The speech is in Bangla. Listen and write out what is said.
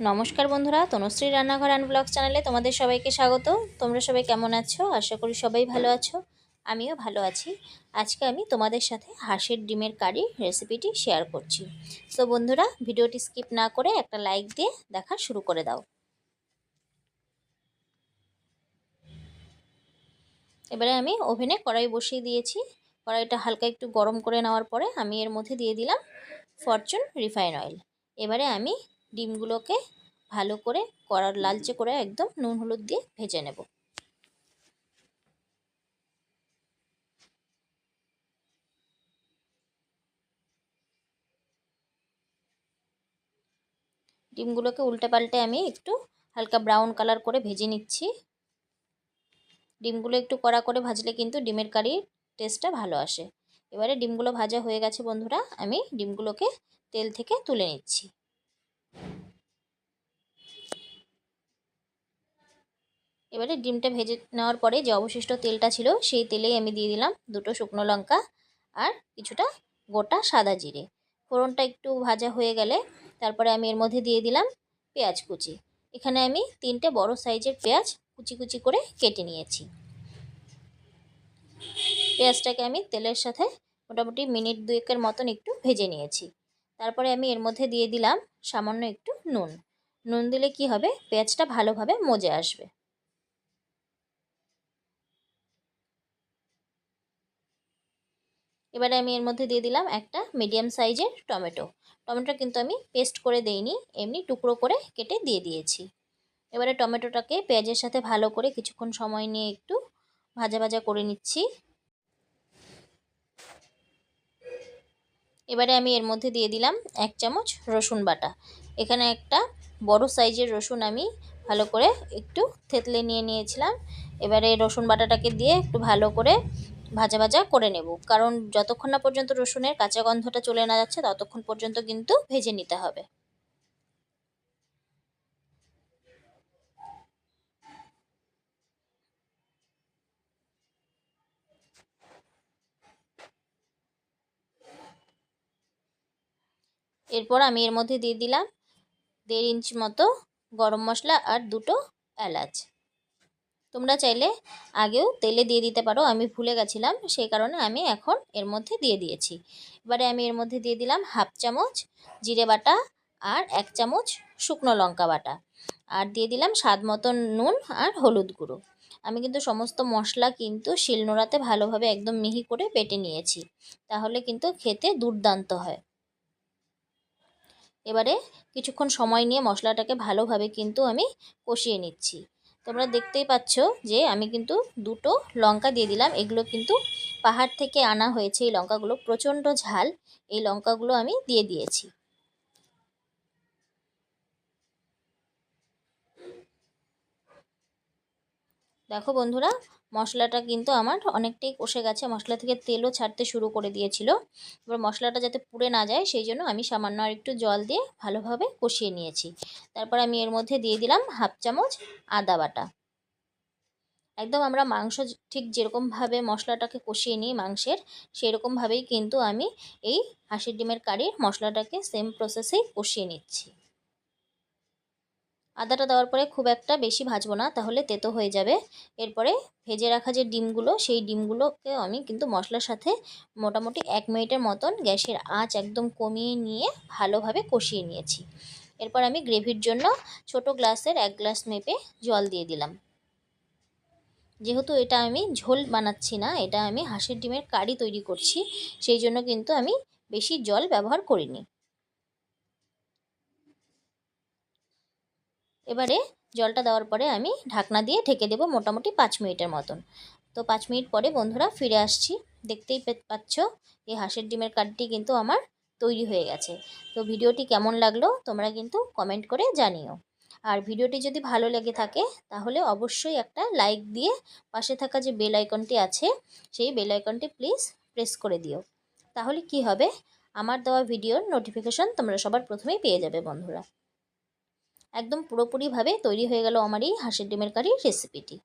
নমস্কার বন্ধুরা, তনুশ্রী রান্নাঘর অ্যান্ড ব্লগ চ্যানেলে তোমাদের সবাইকে স্বাগত। তোমরা সবাই কেমন আছো? আশা করি সবাই ভালো আছো। আমিও ভালো আছি। আজকে আমি তোমাদের সাথে হাঁসের ডিমের কারি রেসিপিটি শেয়ার করছি। তো বন্ধুরা, ভিডিওটি স্কিপ না করে একটা লাইক দিয়ে দেখা শুরু করে দাও। এবারে আমি ওভেনে কড়াই বসিয়ে দিয়েছি। কড়াইটা হালকা একটু গরম করে নেওয়ার পরে আমি এর মধ্যে দিয়ে দিলাম ফরচুন রিফাইন অয়েল। এবারে আমি ডিমগুলোকে ভালো করে কড়ার লালচে করে একদম নুন হলুদ দিয়ে ভেজে নেব। ডিমগুলোকে উল্টে পাল্টে আমি একটু হালকা ব্রাউন কালার করে ভেজে নিচ্ছি। ডিমগুলো একটু কড়া করে ভাজলে কিন্তু ডিমের কারির টেস্টটা ভালো আসে। এবারে ডিমগুলো ভাজা হয়ে গেছে বন্ধুরা, আমি ডিমগুলোকে তেল থেকে তুলে নিচ্ছি। এবারে ডিমটা ভেজে নেওয়ার পরে যে অবশিষ্ট তেলটা ছিল সেই তেলেই আমি দিয়ে দিলাম দুটো শুকনো লঙ্কা আর কিছুটা গোটা সাদা জিরে। ফোড়নটা একটু ভাজা হয়ে গেলে তারপরে আমি এর মধ্যে দিয়ে দিলাম পেঁয়াজ কুচি। এখানে আমি 3টে বড় সাইজের পেঁয়াজ কুচি কুচি করে কেটে নিয়েছি। পেঁয়াজটাকে আমি তেলের সাথে মোটামুটি মিনিট 2 মতন একটু ভেজে নিয়েছি। তারপরে আমি এর মধ্যে দিয়ে দিলাম সামান্য একটু নুন। নুন দিলে কি হবে, পেঁয়াজটা ভালোভাবে মজে আসবে। এবারে আমি এর মধ্যে দিয়ে দিলাম একটা মিডিয়াম সাইজের টমেটো। টমেটো কিন্তু আমি পেস্ট করে দেইনি, এমনি টুকরো করে কেটে দিয়ে দিয়েছি। এবারে টমেটোটাকে পেঁয়াজের সাথে ভালো করে কিছুক্ষণ সময় নিয়ে একটু ভাজা ভাজা করে নিচ্ছি। এবারে আমি এর মধ্যে দিয়ে দিলাম 1 চামচ রসুন বাটা। এখানে একটা বড় সাইজের রসুন আমি ভালো করে একটু থেতলে নিয়েছিলাম। এবারে রসুন বাটাটাকে দিয়ে একটু ভালো করে ভাজা ভাজা করে নেব, কারণ যতক্ষণ না পর্যন্ত রসুনের কাঁচা গন্ধটা চলে না যাচ্ছে ততক্ষণ পর্যন্ত কিন্তু ভেজে নিতে হবে। এরপর আমি এর মধ্যে দিয়ে দিলাম 1.5 ইঞ্চ মতো গরম মশলা আর 2টো এলাচ। তোমরা চাইলে আগেও তেলে দিয়ে দিতে পারো, আমি ভুলে গেছিলাম সেই কারণে আমি এখন এর মধ্যে দিয়ে দিয়েছি। এবারে আমি এর মধ্যে দিয়ে দিলাম 1/2 চামচ জিরে বাটা আর 1 চামচ শুকনো লঙ্কা বাটা, আর দিয়ে দিলাম স্বাদ মতন নুন আর হলুদ গুঁড়ো। আমি কিন্তু সমস্ত মশলা কিন্তু শিলনোড়াতে ভালোভাবে একদম মিহি করে বেটে নিয়েছি, তাহলে কিন্তু খেতে দুর্দান্ত হয়। এবারে কিছুক্ষণ সময় নিয়ে মশলাটাকে ভালোভাবে কিন্তু আমি কষিয়ে নিচ্ছি। তোমরা দেখতেই পাচ্ছ যে আমি কিন্তু 2টো লঙ্কা দিয়ে দিলাম। এগুলো কিন্তু পাহাড় থেকে আনা হয়েছে, এই লঙ্কাগুলো প্রচণ্ড ঝাল। এই লঙ্কাগুলো আমি দিয়ে দিয়েছি। দেখো বন্ধুরা, মশলাটা কিন্তু আমার অনেকটাই কষে গেছে, মশলা থেকে তেলও ছাড়তে শুরু করে দিয়েছিল। এবার মশলাটা যাতে পুড়ে না যায় সেই জন্য আমি সামান্য আর একটু জল দিয়ে ভালোভাবে কষিয়ে নিয়েছি। তারপর আমি এর মধ্যে দিয়ে দিলাম 1/2 চামচ আদা বাটা। একদম আমরা মাংস ঠিক যেরকমভাবে মশলাটাকে কষিয়ে নিই মাংসের, সেই রকমভাবেই কিন্তু আমি এই হাঁসের ডিমের কারির মশলাটাকে সেম প্রসেসেই কষিয়ে নিচ্ছি। আদাটা দেওয়ার পরে খুব একটা বেশি ভাজবো না, তাহলে তেতো হয়ে যাবে। এরপরে ভেজে রাখা যে ডিমগুলো, সেই ডিমগুলোকে আমি কিন্তু মশলার সাথে মোটামুটি 1 মিনিটের মতন গ্যাসের আঁচ একদম কমিয়ে নিয়ে ভালোভাবে কষিয়ে নিয়েছি। এরপর আমি গ্রেভির জন্য ছোট গ্লাসের 1 গ্লাস মেপে জল দিয়ে দিলাম। যেহেতু এটা আমি ঝোল বানাচ্ছি না, এটা আমি হাঁসের ডিমের কারি তৈরি করছি, সেই জন্য কিন্তু আমি বেশি জল ব্যবহার করিনি। এবারে জলটা দেওয়ার পরে আমি ঢাকনা দিয়ে ঢেকে দেবো মোটামুটি 5 মিনিটের মতন। তো 5 মিনিট পরে বন্ধুরা ফিরে আসছি। দেখতেই পাচ্ছ এই হাঁসের ডিমের কারিটি কিন্তু আমার তৈরি হয়ে গেছে। তো ভিডিওটি কেমন লাগলো তোমরা কিন্তু কমেন্ট করে জানিও। আর ভিডিওটি যদি ভালো লেগে থাকে তাহলে অবশ্যই একটা লাইক দিয়ে পাশে থাকা যে বেল আইকনটি আছে সেই বেল আইকনটি প্লিজ প্রেস করে দিও। তাহলে কি হবে, আমার দেওয়া ভিডিওর নোটিফিকেশন তোমরা সবার প্রথমেই পেয়ে যাবে বন্ধুরা। একদম পুরোপুরিভাবে তৈরি হয়ে গেল আমার এই হাঁসের ডিমের কারি রেসিপিটি।